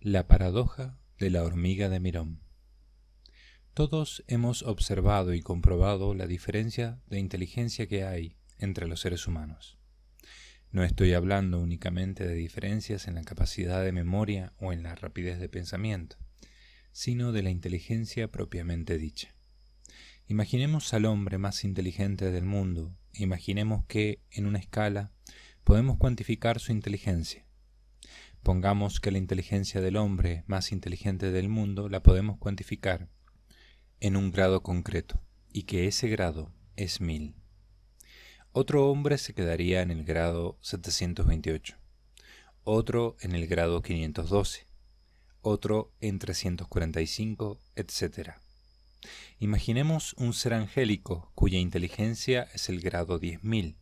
La paradoja de la hormiga de Mirón. Todos hemos observado y comprobado la diferencia de inteligencia que hay entre los seres humanos. No estoy hablando únicamente de diferencias en la capacidad de memoria o en la rapidez de pensamiento, sino de la inteligencia propiamente dicha. Imaginemos al hombre más inteligente del mundo e imaginemos que, en una escala, podemos cuantificar su inteligencia. Pongamos que la inteligencia del hombre más inteligente del mundo la podemos cuantificar en un grado concreto, y que ese grado es 1000. Otro hombre se quedaría en el grado 728, otro en el grado 512, otro en 345, etc. Imaginemos un ser angélico cuya inteligencia es el grado 10.000.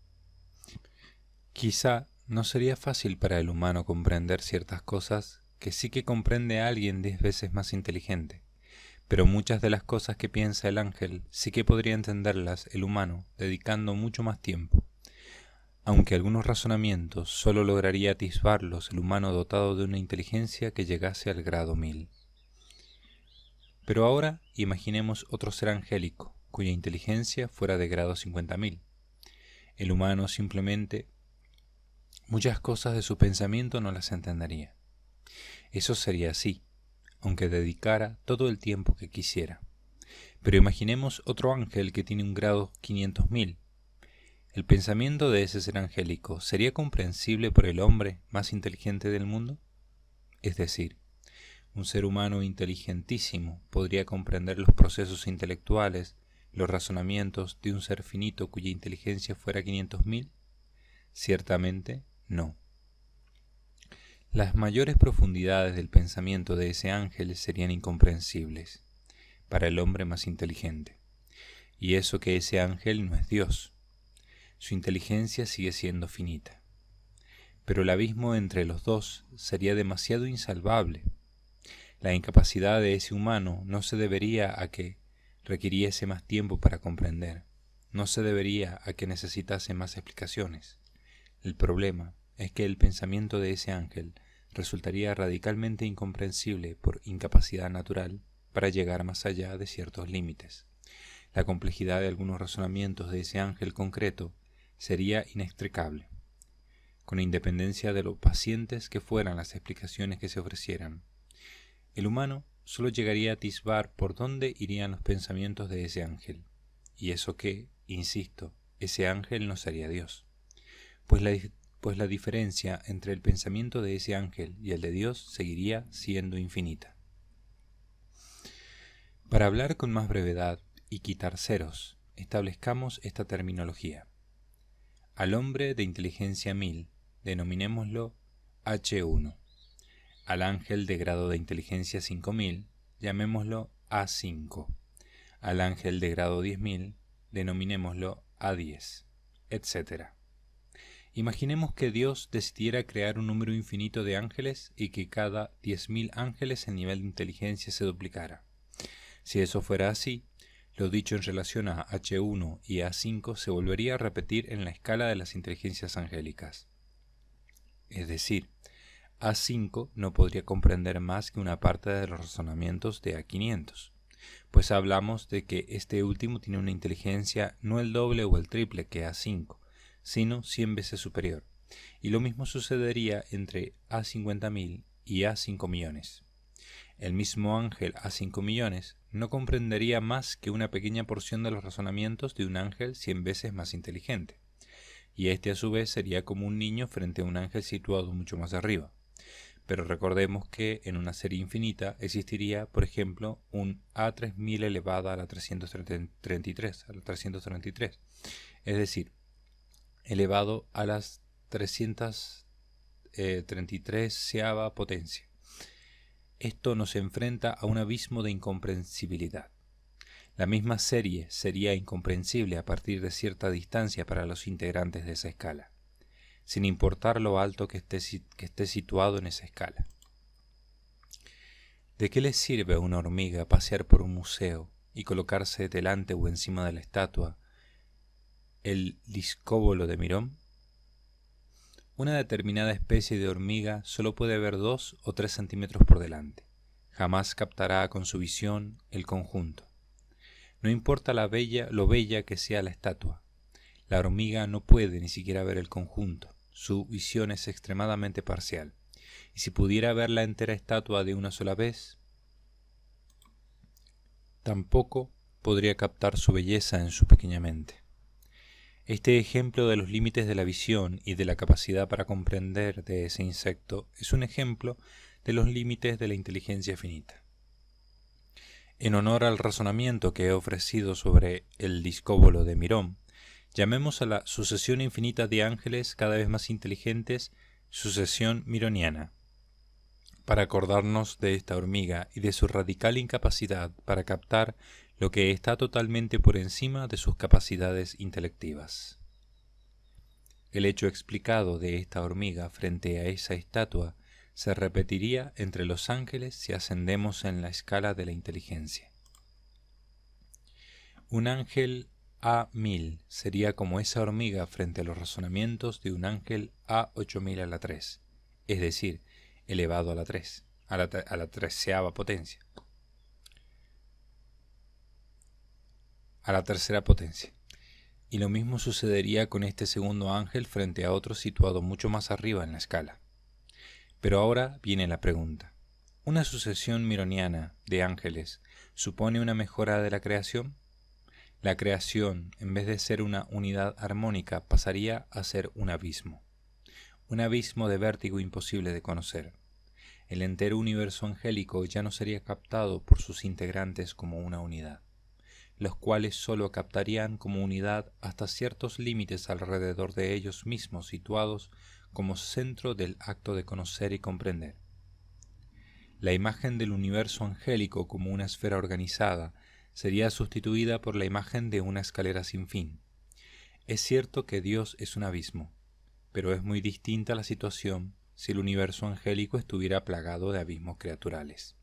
Quizá no sería fácil para el humano comprender ciertas cosas que sí que comprende a alguien 10 veces más inteligente, pero muchas de las cosas que piensa el ángel sí que podría entenderlas el humano dedicando mucho más tiempo, aunque algunos razonamientos solo lograría atisbarlos el humano dotado de una inteligencia que llegase al grado 1000. Pero ahora imaginemos otro ser angélico cuya inteligencia fuera de grado 50.000. El humano simplemente muchas cosas de su pensamiento no las entendería. Eso sería así, aunque dedicara todo el tiempo que quisiera. Pero imaginemos otro ángel que tiene un grado 500.000. ¿El pensamiento de ese ser angélico sería comprensible por el hombre más inteligente del mundo? Es decir, un ser humano inteligentísimo podría comprender los procesos intelectuales, los razonamientos de un ser finito cuya inteligencia fuera 500.000. Ciertamente no. Las mayores profundidades del pensamiento de ese ángel serían incomprensibles para el hombre más inteligente. Y eso que ese ángel no es Dios. Su inteligencia sigue siendo finita. Pero el abismo entre los dos sería demasiado insalvable. La incapacidad de ese humano no se debería a que requiriese más tiempo para comprender. No se debería a que necesitase más explicaciones. El problema es que el pensamiento de ese ángel resultaría radicalmente incomprensible por incapacidad natural para llegar más allá de ciertos límites. La complejidad de algunos razonamientos de ese ángel concreto sería inextricable, con independencia de lo pacientes que fueran las explicaciones que se ofrecieran. El humano solo llegaría a atisbar por dónde irían los pensamientos de ese ángel, y eso que, insisto, ese ángel no sería Dios, pues la diferencia entre el pensamiento de ese ángel y el de Dios seguiría siendo infinita. Para hablar con más brevedad y quitar ceros, establezcamos esta terminología. Al hombre de inteligencia 1000, denominémoslo H1. Al ángel de grado de inteligencia 5000, llamémoslo A5. Al ángel de grado 10.000, denominémoslo A10, etc. Imaginemos que Dios decidiera crear un número infinito de ángeles y que cada 10.000 ángeles el nivel de inteligencia se duplicara. Si eso fuera así, lo dicho en relación a H1 y A5 se volvería a repetir en la escala de las inteligencias angélicas. Es decir, A5 no podría comprender más que una parte de los razonamientos de A500, pues hablamos de que este último tiene una inteligencia no el doble o el triple que A5, sino 100 veces superior, y lo mismo sucedería entre A50.000 y A5 millones. El mismo ángel A5 millones no comprendería más que una pequeña porción de los razonamientos de un ángel 100 veces más inteligente, y este a su vez sería como un niño frente a un ángel situado mucho más arriba. Pero recordemos que en una serie infinita existiría, por ejemplo, un A3000 elevado a la 333, es decir, elevado a las 333ª potencia. Esto nos enfrenta a un abismo de incomprensibilidad. La misma serie sería incomprensible a partir de cierta distancia para los integrantes de esa escala, sin importar lo alto que esté situado en esa escala. ¿De qué le sirve a una hormiga pasear por un museo y colocarse delante o encima de la estatua el discóbolo de Mirón? Una determinada especie de hormiga solo puede ver 2 o 3 centímetros por delante. Jamás captará con su visión el conjunto. No importa lo bella que sea la estatua. La hormiga no puede ni siquiera ver el conjunto. Su visión es extremadamente parcial. Y si pudiera ver la entera estatua de una sola vez, tampoco podría captar su belleza en su pequeña mente. Este ejemplo de los límites de la visión y de la capacidad para comprender de ese insecto es un ejemplo de los límites de la inteligencia finita. En honor al razonamiento que he ofrecido sobre el discóbolo de Mirón, llamemos a la sucesión infinita de ángeles cada vez más inteligentes sucesión mironiana, para acordarnos de esta hormiga y de su radical incapacidad para captar lo que está totalmente por encima de sus capacidades intelectivas. El hecho explicado de esta hormiga frente a esa estatua se repetiría entre los ángeles si ascendemos en la escala de la inteligencia. Un ángel A1000 sería como esa hormiga frente a los razonamientos de un ángel A8000 a la 3, es decir, elevado a la 3, a la 13ª potencia. A la tercera potencia. Y lo mismo sucedería con este segundo ángel frente a otro situado mucho más arriba en la escala. Pero ahora viene la pregunta. ¿Una sucesión mironiana de ángeles supone una mejora de la creación? La creación, en vez de ser una unidad armónica, pasaría a ser un abismo de vértigo imposible de conocer. El entero universo angélico ya no sería captado por sus integrantes como una unidad, los cuales sólo captarían como unidad hasta ciertos límites alrededor de ellos mismos situados como centro del acto de conocer y comprender. La imagen del universo angélico como una esfera organizada sería sustituida por la imagen de una escalera sin fin. Es cierto que Dios es un abismo, pero es muy distinta la situación si el universo angélico estuviera plagado de abismos creaturales.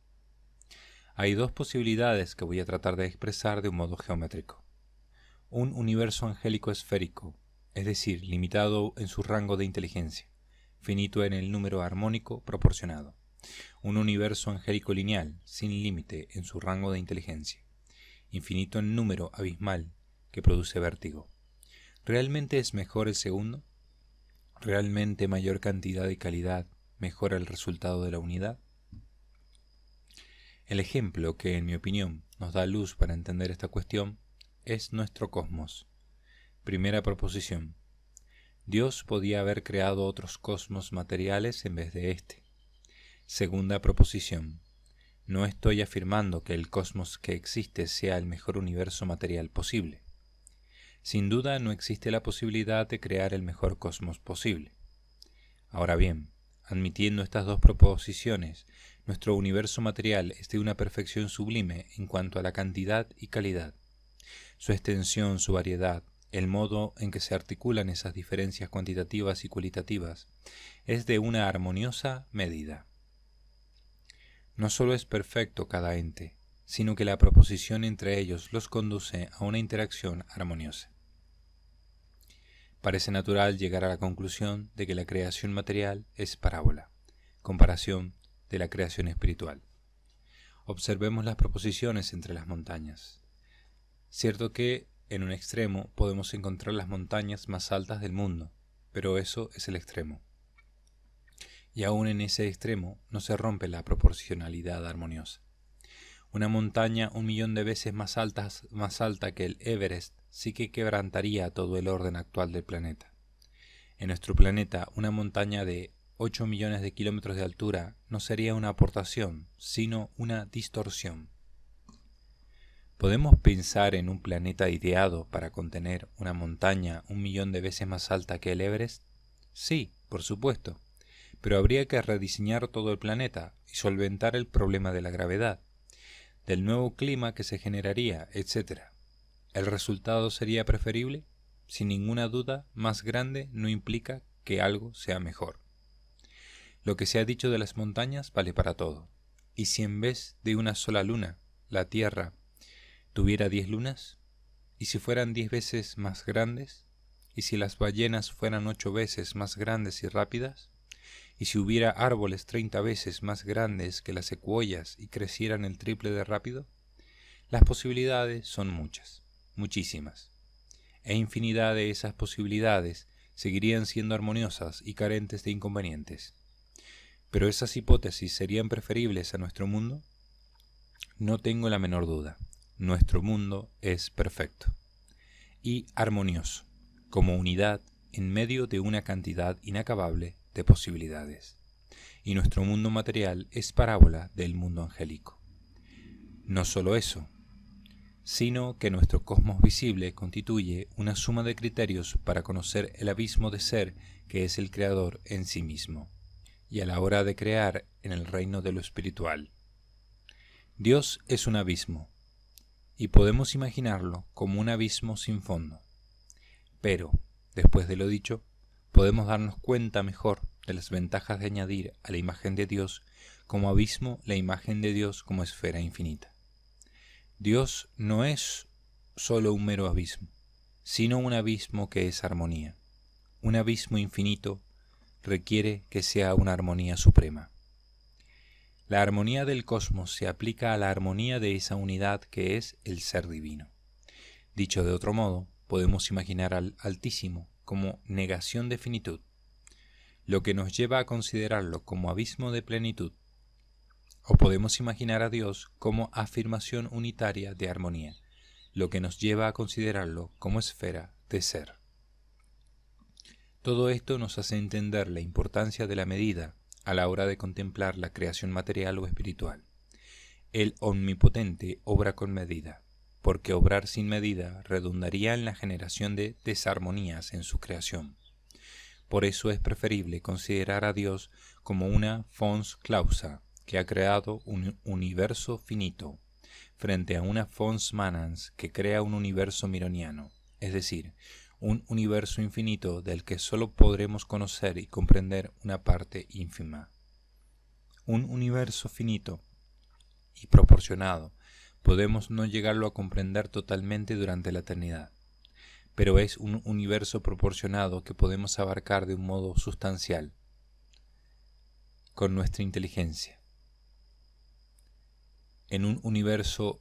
Hay dos posibilidades que voy a tratar de expresar de un modo geométrico. Un universo angélico esférico, es decir, limitado en su rango de inteligencia, finito en el número armónico proporcionado. Un universo angélico lineal, sin límite en su rango de inteligencia, infinito en número abismal, que produce vértigo. ¿Realmente es mejor el segundo? ¿Realmente mayor cantidad y calidad mejora el resultado de la unidad? El ejemplo que, en mi opinión, nos da luz para entender esta cuestión es nuestro cosmos. Primera proposición. Dios podía haber creado otros cosmos materiales en vez de este. Segunda proposición. No estoy afirmando que el cosmos que existe sea el mejor universo material posible. Sin duda no existe la posibilidad de crear el mejor cosmos posible. Ahora bien, admitiendo estas dos proposiciones, nuestro universo material es de una perfección sublime en cuanto a la cantidad y calidad. Su extensión, su variedad, el modo en que se articulan esas diferencias cuantitativas y cualitativas, es de una armoniosa medida. No solo es perfecto cada ente, sino que la proposición entre ellos los conduce a una interacción armoniosa. Parece natural llegar a la conclusión de que la creación material es parábola, comparación de la creación espiritual. Observemos las proposiciones entre las montañas. Cierto que en un extremo podemos encontrar las montañas más altas del mundo, pero eso es el extremo. Y aún en ese extremo no se rompe la proporcionalidad armoniosa. Una montaña 1.000.000 de veces más alta que el Everest sí que quebrantaría todo el orden actual del planeta. En nuestro planeta, una montaña de 8 millones de kilómetros de altura no sería una aportación, sino una distorsión. ¿Podemos pensar en un planeta ideado para contener una montaña 1.000.000 de veces más alta que el Everest? Sí, por supuesto, pero habría que rediseñar todo el planeta y solventar el problema de la gravedad, del nuevo clima que se generaría, etc. ¿El resultado sería preferible? Sin ninguna duda, más grande no implica que algo sea mejor. Lo que se ha dicho de las montañas vale para todo. ¿Y si en vez de una sola luna, la Tierra tuviera 10 lunas? ¿Y si fueran 10 veces más grandes? ¿Y si las ballenas fueran 8 veces más grandes y rápidas? ¿Y si hubiera árboles 30 veces más grandes que las secuoyas y crecieran el triple de rápido? Las posibilidades son muchas, muchísimas. E infinidad de esas posibilidades seguirían siendo armoniosas y carentes de inconvenientes. ¿Pero esas hipótesis serían preferibles a nuestro mundo? No tengo la menor duda. Nuestro mundo es perfecto y armonioso, como unidad en medio de una cantidad inacabable de posibilidades. Y nuestro mundo material es parábola del mundo angélico. No solo eso, sino que nuestro cosmos visible constituye una suma de criterios para conocer el abismo de ser que es el Creador en sí mismo, y a la hora de crear en el reino de lo espiritual. Dios es un abismo, y podemos imaginarlo como un abismo sin fondo. Pero, después de lo dicho, podemos darnos cuenta mejor de las ventajas de añadir a la imagen de Dios como abismo la imagen de Dios como esfera infinita. Dios no es solo un mero abismo, sino un abismo que es armonía. Un abismo infinito requiere que sea una armonía suprema. La armonía del cosmos se aplica a la armonía de esa unidad que es el ser divino. Dicho de otro modo, podemos imaginar al Altísimo como negación de finitud, lo que nos lleva a considerarlo como abismo de plenitud. O podemos imaginar a Dios como afirmación unitaria de armonía, lo que nos lleva a considerarlo como esfera de ser. Todo esto nos hace entender la importancia de la medida a la hora de contemplar la creación material o espiritual. El Omnipotente obra con medida, porque obrar sin medida redundaría en la generación de desarmonías en su creación. Por eso es preferible considerar a Dios como una fons clausa, que ha creado un universo finito, frente a una fons manans que crea un universo mironiano, es decir, un universo infinito del que sólo podremos conocer y comprender una parte ínfima. Un universo finito y proporcionado podemos no llegarlo a comprender totalmente durante la eternidad, pero es un universo proporcionado que podemos abarcar de un modo sustancial con nuestra inteligencia. En un universo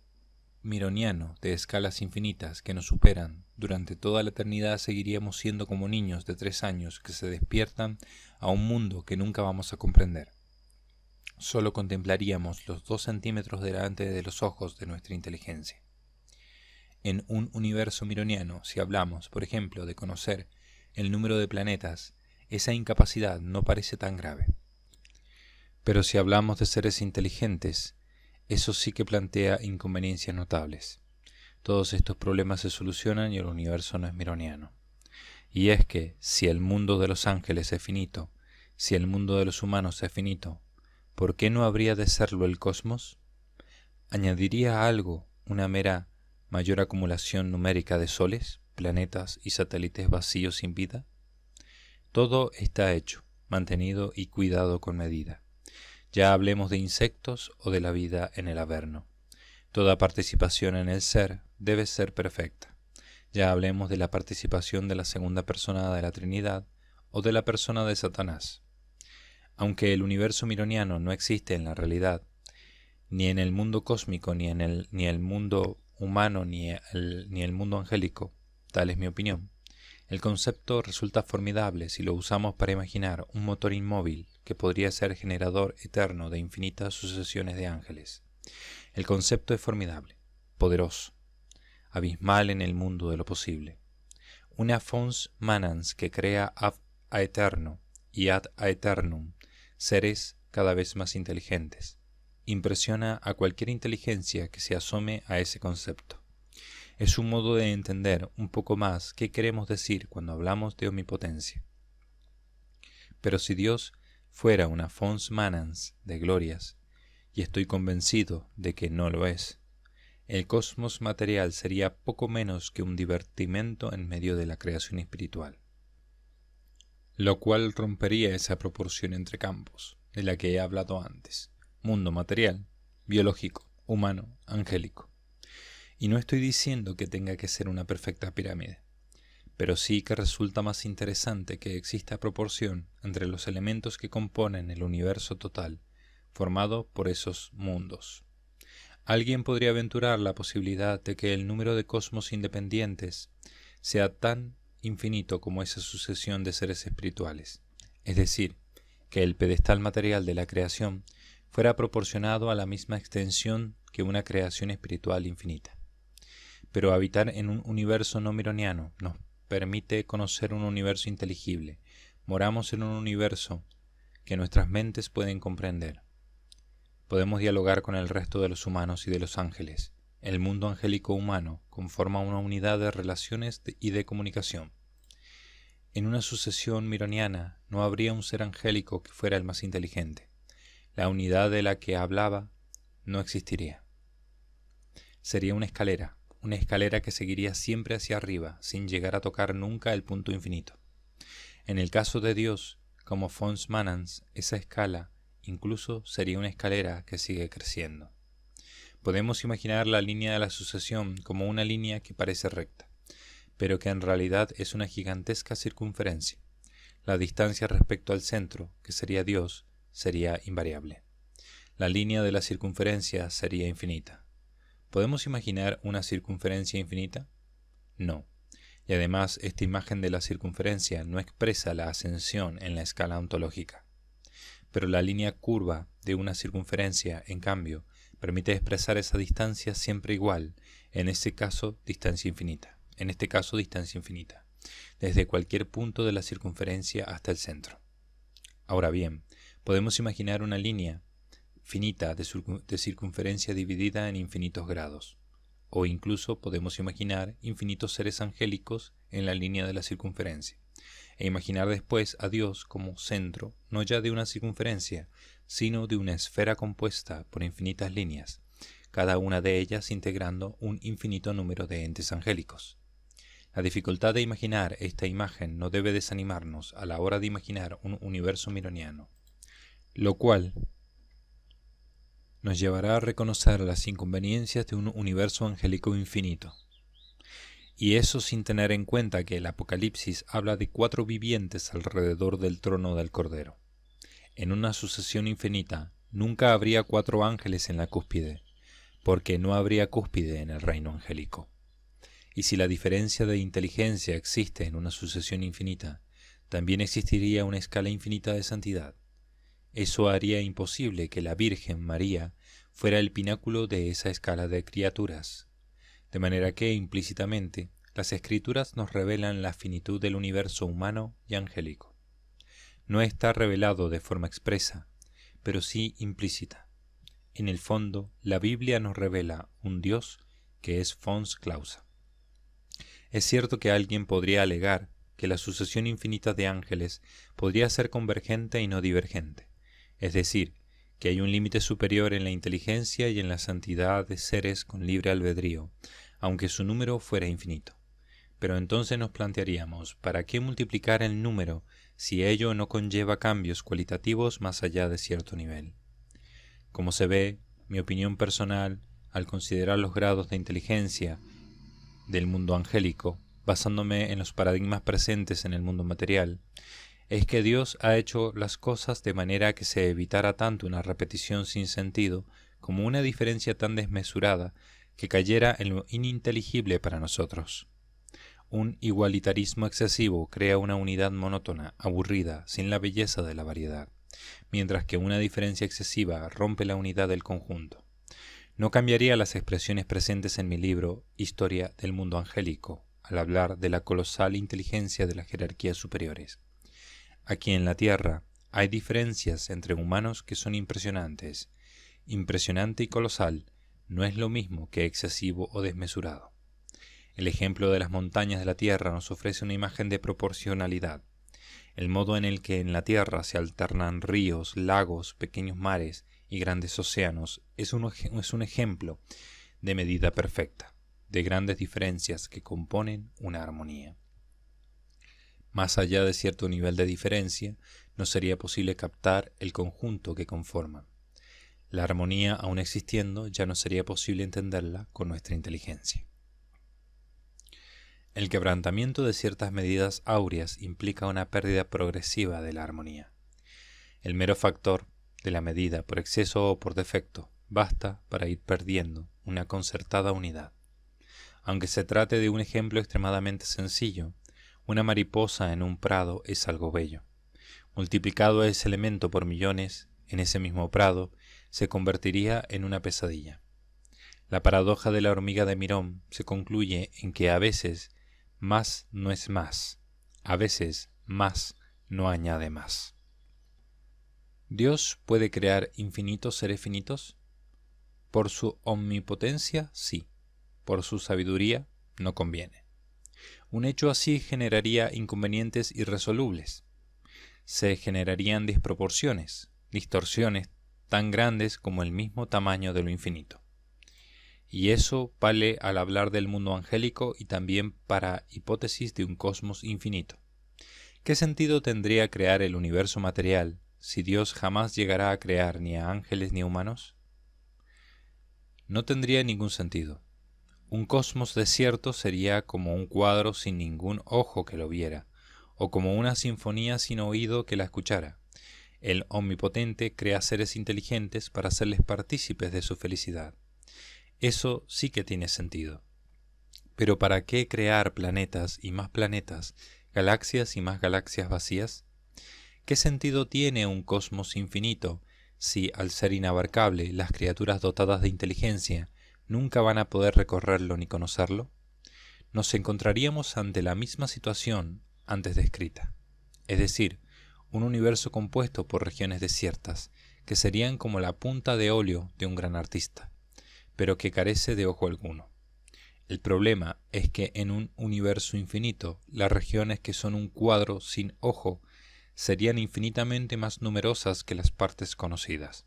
mironiano de escalas infinitas que nos superan, durante toda la eternidad seguiríamos siendo como niños de 3 años que se despiertan a un mundo que nunca vamos a comprender. Solo contemplaríamos los 2 centímetros delante de los ojos de nuestra inteligencia. En un universo mironiano, si hablamos, por ejemplo, de conocer el número de planetas, esa incapacidad no parece tan grave. Pero si hablamos de seres inteligentes, eso sí que plantea inconveniencias notables. Todos estos problemas se solucionan y el universo no es mironiano. Y es que, si el mundo de los ángeles es finito, si el mundo de los humanos es finito, ¿por qué no habría de serlo el cosmos? ¿Añadiría a algo una mera mayor acumulación numérica de soles, planetas y satélites vacíos sin vida? Todo está hecho, mantenido y cuidado con medida. Ya hablemos de insectos o de la vida en el Averno. Toda participación en el ser debe ser perfecta. Ya hablemos de la participación de la segunda persona de la Trinidad o de la persona de Satanás. Aunque el universo mironiano no existe en la realidad, ni en el mundo cósmico, ni el mundo humano, ni el mundo angélico, tal es mi opinión, el concepto resulta formidable si lo usamos para imaginar un motor inmóvil que podría ser generador eterno de infinitas sucesiones de ángeles. El concepto es formidable, poderoso, abismal en el mundo de lo posible. Una fons manans que crea ab aeterno y ad aeternum seres cada vez más inteligentes. Impresiona a cualquier inteligencia que se asome a ese concepto. Es un modo de entender un poco más qué queremos decir cuando hablamos de omnipotencia. Pero si Dios fuera una fons manans de glorias, y estoy convencido de que no lo es, el cosmos material sería poco menos que un divertimento en medio de la creación espiritual, lo cual rompería esa proporción entre campos de la que he hablado antes: mundo material, biológico, humano, angélico. Y no estoy diciendo que tenga que ser una perfecta pirámide, pero sí que resulta más interesante que exista proporción entre los elementos que componen el universo total, formado por esos mundos. Alguien podría aventurar la posibilidad de que el número de cosmos independientes sea tan infinito como esa sucesión de seres espirituales, es decir, que el pedestal material de la creación fuera proporcionado a la misma extensión que una creación espiritual infinita. Pero habitar en un universo no mironiano nos permite conocer un universo inteligible. Moramos en un universo que nuestras mentes pueden comprender. Podemos dialogar con el resto de los humanos y de los ángeles. El mundo angélico humano conforma una unidad de relaciones y de comunicación. En una sucesión mironiana no habría un ser angélico que fuera el más inteligente. La unidad de la que hablaba no existiría. Sería una escalera que seguiría siempre hacia arriba, sin llegar a tocar nunca el punto infinito. En el caso de Dios, como Fons Manans, esa escala incluso sería una escalera que sigue creciendo. Podemos imaginar la línea de la sucesión como una línea que parece recta, pero que en realidad es una gigantesca circunferencia. La distancia respecto al centro, que sería Dios, sería invariable. La línea de la circunferencia sería infinita. ¿Podemos imaginar una circunferencia infinita? No. Y además, esta imagen de la circunferencia no expresa la ascensión en la escala ontológica. Pero la línea curva de una circunferencia, en cambio, permite expresar esa distancia siempre igual, en este caso distancia infinita, desde cualquier punto de la circunferencia hasta el centro. Ahora bien, podemos imaginar una línea finita de circunferencia dividida en infinitos grados, o incluso podemos imaginar infinitos seres angélicos en la línea de la circunferencia, e imaginar después a Dios como centro, no ya de una circunferencia, sino de una esfera compuesta por infinitas líneas, cada una de ellas integrando un infinito número de entes angélicos. La dificultad de imaginar esta imagen no debe desanimarnos a la hora de imaginar un universo mironiano, lo cual nos llevará a reconocer las inconveniencias de un universo angélico infinito. Y eso sin tener en cuenta que el Apocalipsis habla de 4 vivientes alrededor del trono del Cordero. En una sucesión infinita nunca habría 4 ángeles en la cúspide, porque no habría cúspide en el reino angélico. Y si la diferencia de inteligencia existe en una sucesión infinita, también existiría una escala infinita de santidad. Eso haría imposible que la Virgen María fuera el pináculo de esa escala de criaturas, de manera que, implícitamente, las Escrituras nos revelan la finitud del universo humano y angélico. No está revelado de forma expresa, pero sí implícita. En el fondo, la Biblia nos revela un Dios que es Fons Clausa. Es cierto que alguien podría alegar que la sucesión infinita de ángeles podría ser convergente y no divergente, es decir, que hay un límite superior en la inteligencia y en la santidad de seres con libre albedrío, aunque su número fuera infinito. Pero entonces nos plantearíamos, ¿para qué multiplicar el número si ello no conlleva cambios cualitativos más allá de cierto nivel? Como se ve, mi opinión personal, al considerar los grados de inteligencia del mundo angélico, basándome en los paradigmas presentes en el mundo material, es que Dios ha hecho las cosas de manera que se evitara tanto una repetición sin sentido como una diferencia tan desmesurada que cayera en lo ininteligible para nosotros. Un igualitarismo excesivo crea una unidad monótona, aburrida, sin la belleza de la variedad, mientras que una diferencia excesiva rompe la unidad del conjunto. No cambiaría las expresiones presentes en mi libro Historia del mundo angélico al hablar de la colosal inteligencia de las jerarquías superiores. Aquí en la Tierra hay diferencias entre humanos que son impresionantes. Impresionante y colosal no es lo mismo que excesivo o desmesurado. El ejemplo de las montañas de la Tierra nos ofrece una imagen de proporcionalidad. El modo en el que en la Tierra se alternan ríos, lagos, pequeños mares y grandes océanos es un ejemplo de medida perfecta, de grandes diferencias que componen una armonía. Más allá de cierto nivel de diferencia, no sería posible captar el conjunto que conforman. La armonía, aun existiendo, ya no sería posible entenderla con nuestra inteligencia. El quebrantamiento de ciertas medidas áureas implica una pérdida progresiva de la armonía. El mero factor de la medida, por exceso o por defecto, basta para ir perdiendo una concertada unidad. Aunque se trate de un ejemplo extremadamente sencillo, una mariposa en un prado es algo bello. Multiplicado ese elemento por millones, en ese mismo prado, se convertiría en una pesadilla. La paradoja de la hormiga de Mirón se concluye en que a veces más no es más, a veces más no añade más. ¿Dios puede crear infinitos seres finitos? Por su omnipotencia, sí. Por su sabiduría, no conviene. Un hecho así generaría inconvenientes irresolubles. Se generarían disproporciones, distorsiones tan grandes como el mismo tamaño de lo infinito. Y eso vale al hablar del mundo angélico y también para hipótesis de un cosmos infinito. ¿Qué sentido tendría crear el universo material si Dios jamás llegará a crear ni a ángeles ni a humanos? No tendría ningún sentido. Un cosmos desierto sería como un cuadro sin ningún ojo que lo viera, o como una sinfonía sin oído que la escuchara. El Omnipotente crea seres inteligentes para hacerles partícipes de su felicidad. Eso sí que tiene sentido. Pero ¿para qué crear planetas y más planetas, galaxias y más galaxias vacías? ¿Qué sentido tiene un cosmos infinito si, al ser inabarcable, las criaturas dotadas de inteligencia nunca van a poder recorrerlo ni conocerlo? Nos encontraríamos ante la misma situación antes descrita, es decir, un universo compuesto por regiones desiertas, que serían como la punta de óleo de un gran artista, pero que carece de ojo alguno. El problema es que en un universo infinito, las regiones que son un cuadro sin ojo serían infinitamente más numerosas que las partes conocidas.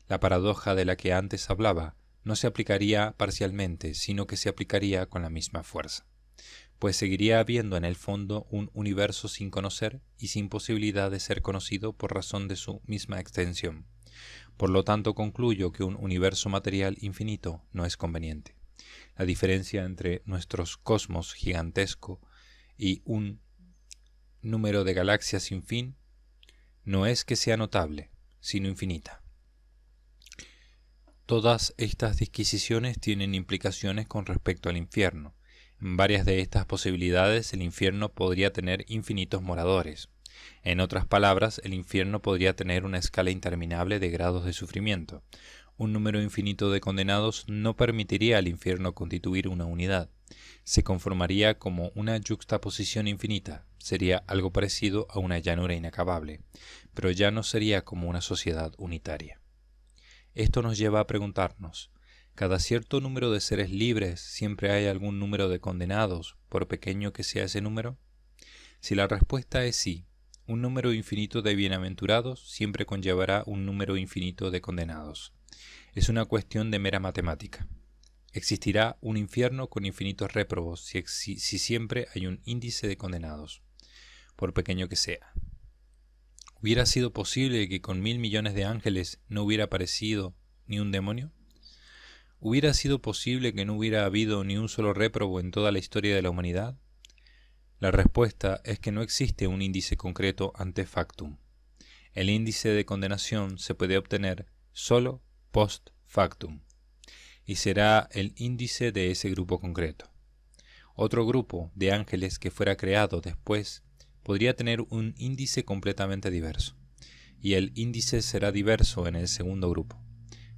La paradoja de la que antes hablaba no se aplicaría parcialmente, sino que se aplicaría con la misma fuerza, pues seguiría habiendo en el fondo un universo sin conocer y sin posibilidad de ser conocido por razón de su misma extensión. Por lo tanto, concluyo que un universo material infinito no es conveniente. La diferencia entre nuestros cosmos gigantesco y un número de galaxias sin fin no es que sea notable, sino infinita. Todas estas disquisiciones tienen implicaciones con respecto al infierno. En varias de estas posibilidades el infierno podría tener infinitos moradores. En otras palabras, el infierno podría tener una escala interminable de grados de sufrimiento. Un número infinito de condenados no permitiría al infierno constituir una unidad. Se conformaría como una yuxtaposición infinita. Sería algo parecido a una llanura inacabable, pero ya no sería como una sociedad unitaria. Esto nos lleva a preguntarnos, ¿cada cierto número de seres libres siempre hay algún número de condenados, por pequeño que sea ese número? Si la respuesta es sí, un número infinito de bienaventurados siempre conllevará un número infinito de condenados. Es una cuestión de mera matemática. Existirá un infierno con infinitos réprobos si siempre hay un índice de condenados, por pequeño que sea. ¿Hubiera sido posible que con 1.000 millones de ángeles no hubiera aparecido ni un demonio? ¿Hubiera sido posible que no hubiera habido ni un solo réprobo en toda la historia de la humanidad? La respuesta es que no existe un índice concreto ante factum. El índice de condenación se puede obtener solo post factum, y será el índice de ese grupo concreto. Otro grupo de ángeles que fuera creado después podría tener un índice completamente diverso, y el índice será diverso en el segundo grupo,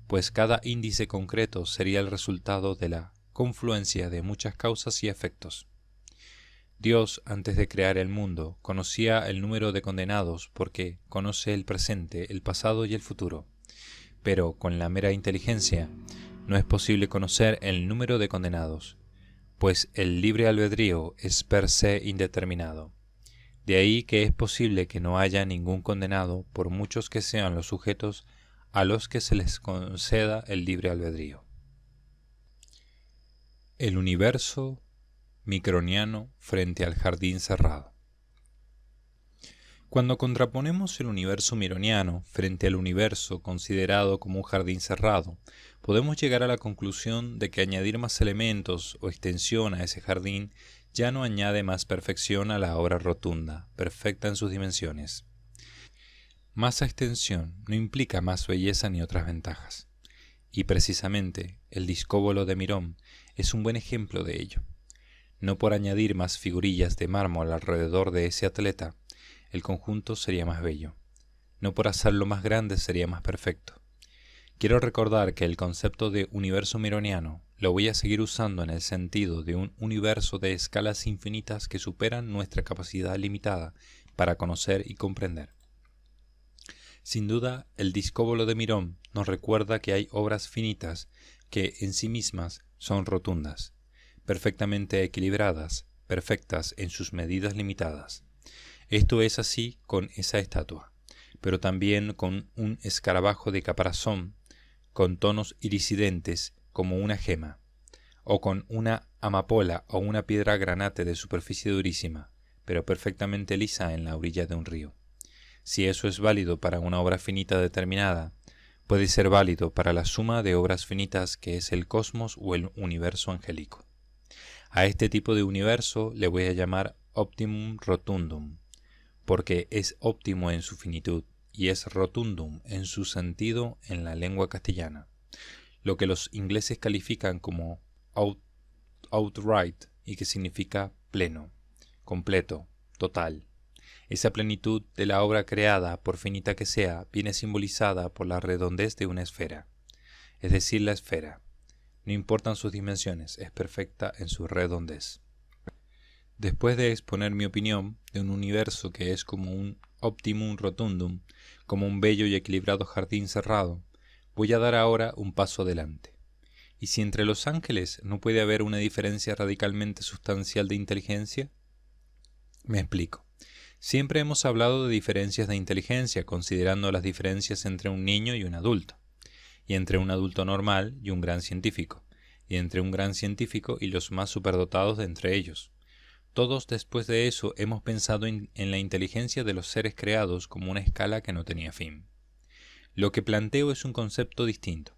pues cada índice concreto sería el resultado de la confluencia de muchas causas y efectos. Dios, antes de crear el mundo, conocía el número de condenados porque conoce el presente, el pasado y el futuro, pero con la mera inteligencia no es posible conocer el número de condenados, pues el libre albedrío es per se indeterminado. De ahí que es posible que no haya ningún condenado por muchos que sean los sujetos a los que se les conceda el libre albedrío. El universo microniano frente al jardín cerrado. Cuando contraponemos el universo mironiano frente al universo considerado como un jardín cerrado, podemos llegar a la conclusión de que añadir más elementos o extensión a ese jardín ya no añade más perfección a la obra rotunda, perfecta en sus dimensiones. Más extensión no implica más belleza ni otras ventajas. Y precisamente el discóbolo de Mirón es un buen ejemplo de ello. No por añadir más figurillas de mármol alrededor de ese atleta, el conjunto sería más bello. No por hacerlo más grande sería más perfecto. Quiero recordar que el concepto de universo mironiano lo voy a seguir usando en el sentido de un universo de escalas infinitas que superan nuestra capacidad limitada para conocer y comprender. Sin duda, el discóbolo de Mirón nos recuerda que hay obras finitas que en sí mismas son rotundas, perfectamente equilibradas, perfectas en sus medidas limitadas. Esto es así con esa estatua, pero también con un escarabajo de caparazón con tonos iridiscentes como una gema, o con una amapola o una piedra granate de superficie durísima, pero perfectamente lisa en la orilla de un río. Si eso es válido para una obra finita determinada, puede ser válido para la suma de obras finitas que es el cosmos o el universo angélico. A este tipo de universo le voy a llamar optimum rotundum, porque es óptimo en su finitud y es rotundum en su sentido en la lengua castellana, lo que los ingleses califican como outright y que significa pleno, completo, total. Esa plenitud de la obra creada, por finita que sea, viene simbolizada por la redondez de una esfera, es decir, la esfera. No importan sus dimensiones, es perfecta en su redondez. Después de exponer mi opinión de un universo que es como un optimum rotundum, como un bello y equilibrado jardín cerrado, voy a dar ahora un paso adelante. ¿Y si entre los ángeles no puede haber una diferencia radicalmente sustancial de inteligencia? Me explico. Siempre hemos hablado de diferencias de inteligencia, considerando las diferencias entre un niño y un adulto, y entre un adulto normal y un gran científico, y entre un gran científico y los más superdotados de entre ellos. Todos después de eso hemos pensado en la inteligencia de los seres creados como una escala que no tenía fin. Lo que planteo es un concepto distinto.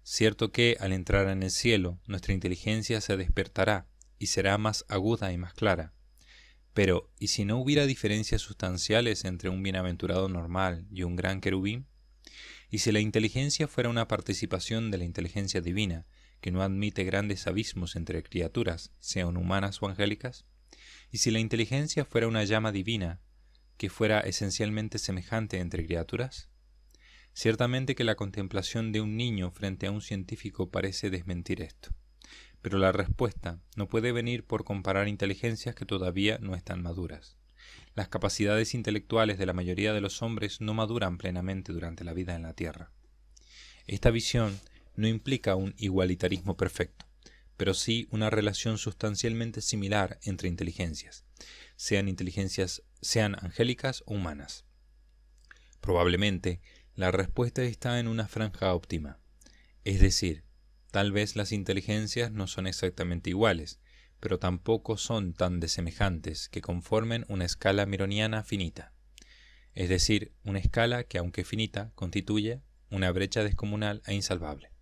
Cierto que, al entrar en el cielo, nuestra inteligencia se despertará y será más aguda y más clara. Pero, ¿y si no hubiera diferencias sustanciales entre un bienaventurado normal y un gran querubín? ¿Y si la inteligencia fuera una participación de la inteligencia divina, que no admite grandes abismos entre criaturas, sean humanas o angélicas? ¿Y si la inteligencia fuera una llama divina, que fuera esencialmente semejante entre criaturas? Ciertamente que la contemplación de un niño frente a un científico parece desmentir esto. Pero la respuesta no puede venir por comparar inteligencias que todavía no están maduras. Las capacidades intelectuales de la mayoría de los hombres no maduran plenamente durante la vida en la Tierra. Esta visión no implica un igualitarismo perfecto, pero sí una relación sustancialmente similar entre inteligencias sean angélicas o humanas. Probablemente la respuesta está en una franja óptima, es decir, tal vez las inteligencias no son exactamente iguales, pero tampoco son tan desemejantes que conformen una escala mironiana finita, es decir, una escala que, aunque finita, constituye una brecha descomunal e insalvable.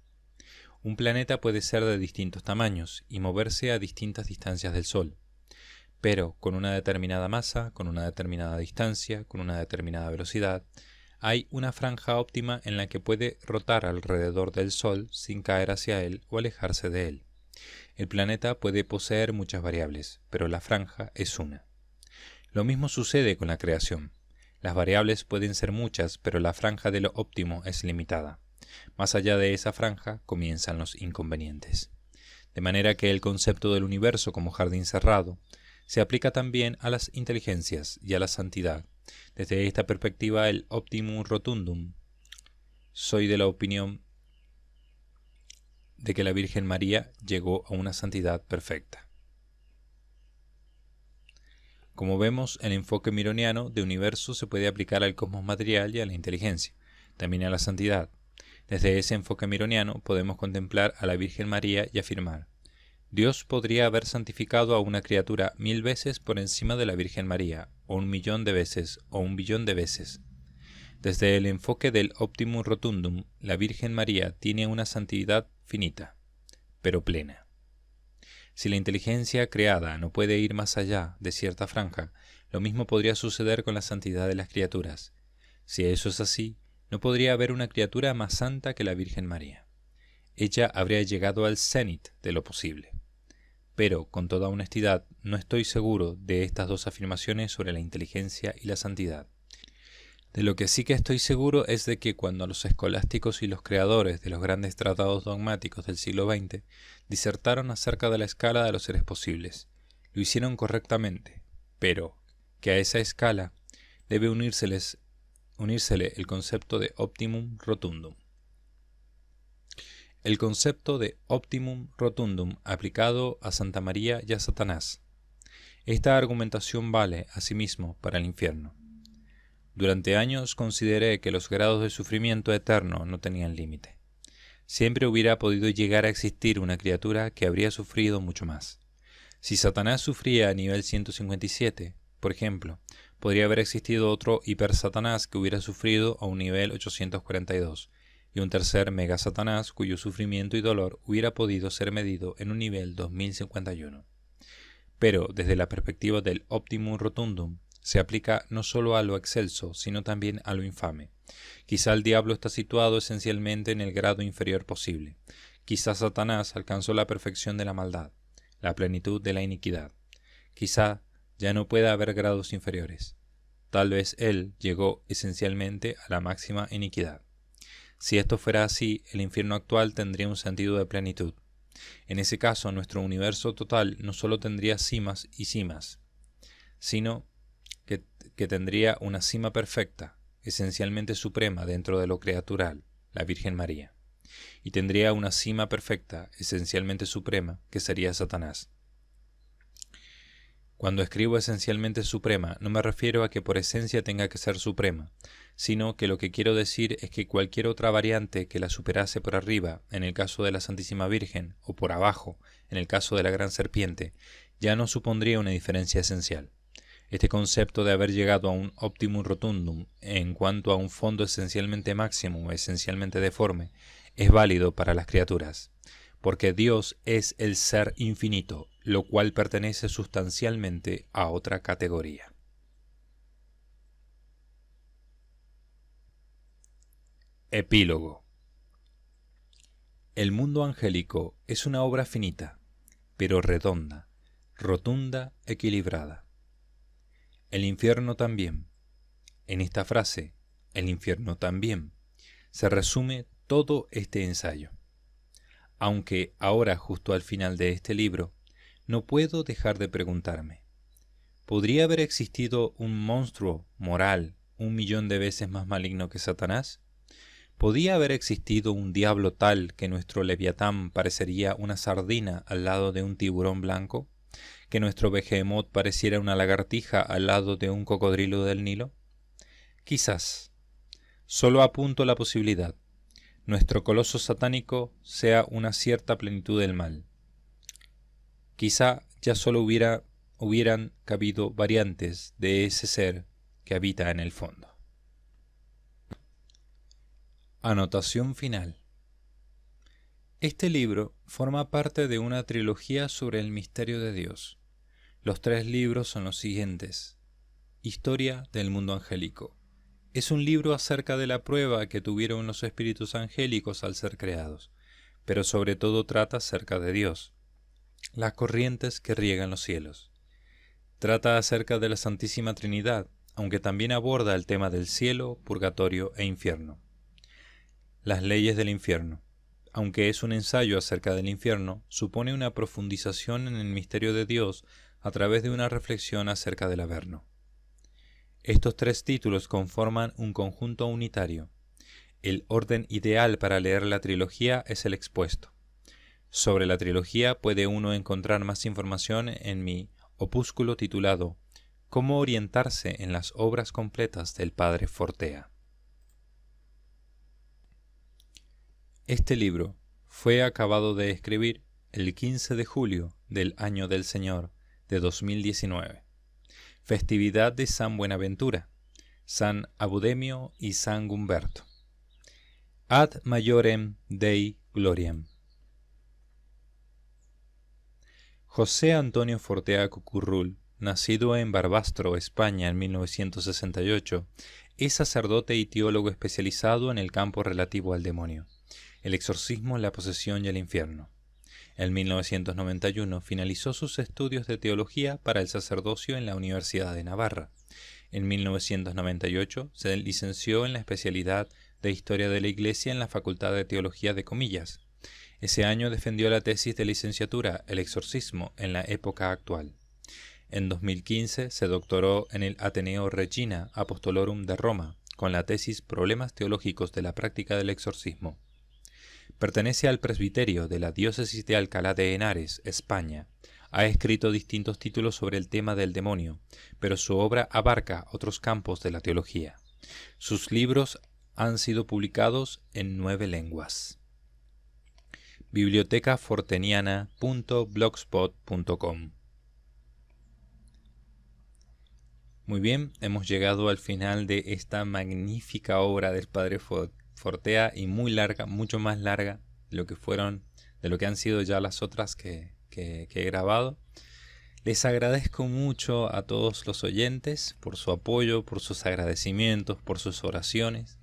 Un planeta puede ser de distintos tamaños y moverse a distintas distancias del Sol, pero con una determinada masa, con una determinada distancia, con una determinada velocidad, hay una franja óptima en la que puede rotar alrededor del Sol sin caer hacia él o alejarse de él. El planeta puede poseer muchas variables, pero la franja es una. Lo mismo sucede con la creación. Las variables pueden ser muchas, pero la franja de lo óptimo es limitada. Más allá de esa franja comienzan los inconvenientes. De manera que el concepto del universo como jardín cerrado se aplica también a las inteligencias y a la santidad. Desde esta perspectiva, el optimum rotundum. Soy de la opinión de que la Virgen María llegó a una santidad perfecta. Como vemos, el enfoque mironiano de universo se puede aplicar al cosmos material y a la inteligencia, también a la santidad. Desde ese enfoque mironiano podemos contemplar a la Virgen María y afirmar: Dios podría haber santificado a una criatura 1000 veces por encima de la Virgen María, o 1.000.000 de veces, o 1.000.000.000 de veces. Desde el enfoque del optimum rotundum, la Virgen María tiene una santidad finita, pero plena. Si la inteligencia creada no puede ir más allá de cierta franja, lo mismo podría suceder con la santidad de las criaturas. Si eso es así, no podría haber una criatura más santa que la Virgen María. Ella habría llegado al cenit de lo posible. Pero, con toda honestidad, no estoy seguro de estas dos afirmaciones sobre la inteligencia y la santidad. De lo que sí que estoy seguro es de que cuando los escolásticos y los creadores de los grandes tratados dogmáticos del siglo XX disertaron acerca de la escala de los seres posibles, lo hicieron correctamente, pero que a esa escala debe unírsele el concepto de optimum rotundum. El concepto de optimum rotundum aplicado a Santa María y a Satanás. Esta argumentación vale, asimismo, para el infierno. Durante años consideré que los grados de sufrimiento eterno no tenían límite. Siempre hubiera podido llegar a existir una criatura que habría sufrido mucho más. Si Satanás sufría a nivel 157, por ejemplo, podría haber existido otro hipersatanás que hubiera sufrido a un nivel 842, y un tercer megasatanás cuyo sufrimiento y dolor hubiera podido ser medido en un nivel 2051. Pero, desde la perspectiva del optimum rotundum, se aplica no solo a lo excelso, sino también a lo infame. Quizá el diablo está situado esencialmente en el grado inferior posible. Quizá Satanás alcanzó la perfección de la maldad, la plenitud de la iniquidad. Quizá ya no pueda haber grados inferiores. Tal vez él llegó esencialmente a la máxima iniquidad. Si esto fuera así, el infierno actual tendría un sentido de plenitud. En ese caso, nuestro universo total no solo tendría cimas y cimas, sino que tendría una cima perfecta, esencialmente suprema dentro de lo creatural, la Virgen María, y tendría una cima perfecta, esencialmente suprema, que sería Satanás. Cuando escribo esencialmente suprema, no me refiero a que por esencia tenga que ser suprema, sino que lo que quiero decir es que cualquier otra variante que la superase por arriba, en el caso de la Santísima Virgen, o por abajo, en el caso de la Gran Serpiente, ya no supondría una diferencia esencial. Este concepto de haber llegado a un optimum rotundum en cuanto a un fondo esencialmente máximo o esencialmente deforme es válido para las criaturas, porque Dios es el ser infinito, lo cual pertenece sustancialmente a otra categoría. Epílogo. El mundo angélico es una obra finita, pero redonda, rotunda, equilibrada. El infierno también. En esta frase, el infierno también, se resume todo este ensayo. Aunque ahora, justo al final de este libro, no puedo dejar de preguntarme, ¿podría haber existido un monstruo moral 1.000.000 de veces más maligno que Satanás? ¿Podía haber existido un diablo tal que nuestro Leviatán parecería una sardina al lado de un tiburón blanco? ¿Que nuestro Behemoth pareciera una lagartija al lado de un cocodrilo del Nilo? Quizás. Solo apunto la posibilidad. Nuestro coloso satánico sea una cierta plenitud del mal. Quizá ya solo hubieran cabido variantes de ese ser que habita en el fondo. Anotación final. Este libro forma parte de una trilogía sobre el misterio de Dios. Los 3 libros son los siguientes. Historia del mundo angélico. Es un libro acerca de la prueba que tuvieron los espíritus angélicos al ser creados, pero sobre todo trata acerca de Dios, las corrientes que riegan los cielos. Trata acerca de la Santísima Trinidad, aunque también aborda el tema del cielo, purgatorio e infierno. Las leyes del infierno. Aunque es un ensayo acerca del infierno, supone una profundización en el misterio de Dios a través de una reflexión acerca del Averno. Estos 3 títulos conforman un conjunto unitario. El orden ideal para leer la trilogía es el expuesto. Sobre la trilogía puede uno encontrar más información en mi opúsculo titulado «Cómo orientarse en las obras completas del Padre Fortea». Este libro fue acabado de escribir el 15 de julio del año del Señor de 2019, festividad de San Buenaventura, San Abudemio y San Gumberto. Ad majorem Dei gloriam. José Antonio Fortea Cucurrul, nacido en Barbastro, España, en 1968, es sacerdote y teólogo especializado en el campo relativo al demonio, el exorcismo, la posesión y el infierno. En 1991 finalizó sus estudios de teología para el sacerdocio en la Universidad de Navarra. En 1998 se licenció en la especialidad de Historia de la Iglesia en la Facultad de Teología de Comillas. Ese año defendió la tesis de licenciatura El exorcismo en la época actual. En 2015 se doctoró en el Ateneo Regina Apostolorum de Roma con la tesis Problemas teológicos de la práctica del exorcismo. Pertenece al presbiterio de la diócesis de Alcalá de Henares, España. Ha escrito distintos títulos sobre el tema del demonio, pero su obra abarca otros campos de la teología. Sus libros han sido publicados en 9 lenguas. bibliotecaforteniana.blogspot.com. Muy bien, hemos llegado al final de esta magnífica obra del Padre Fortea, y muy larga, mucho más larga de lo que han sido ya las otras que he grabado. Les agradezco mucho a todos los oyentes por su apoyo, por sus agradecimientos, por sus oraciones,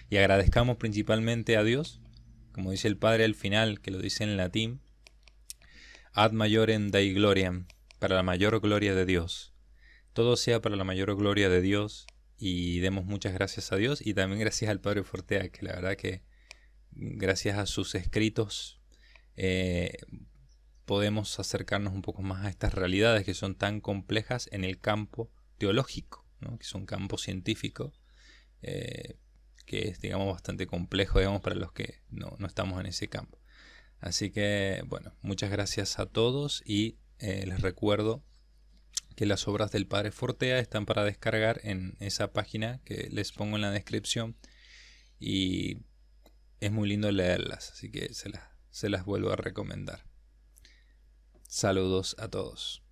y agradezcamos principalmente a Dios, como dice el Padre al final, que lo dice en latín: ad maiorem Dei gloriam, para la mayor gloria de Dios. Todo sea para la mayor gloria de Dios, y demos muchas gracias a Dios, y también gracias al Padre Fortea, que la verdad que gracias a sus escritos podemos acercarnos un poco más a estas realidades que son tan complejas en el campo teológico, ¿no? Que es un campo científico que es, digamos, bastante complejo, digamos, para los que no estamos en ese campo. Así que, bueno, muchas gracias a todos, y les recuerdo que las obras del Padre Fortea están para descargar en esa página que les pongo en la descripción, y es muy lindo leerlas, así que se las vuelvo a recomendar. Saludos a todos.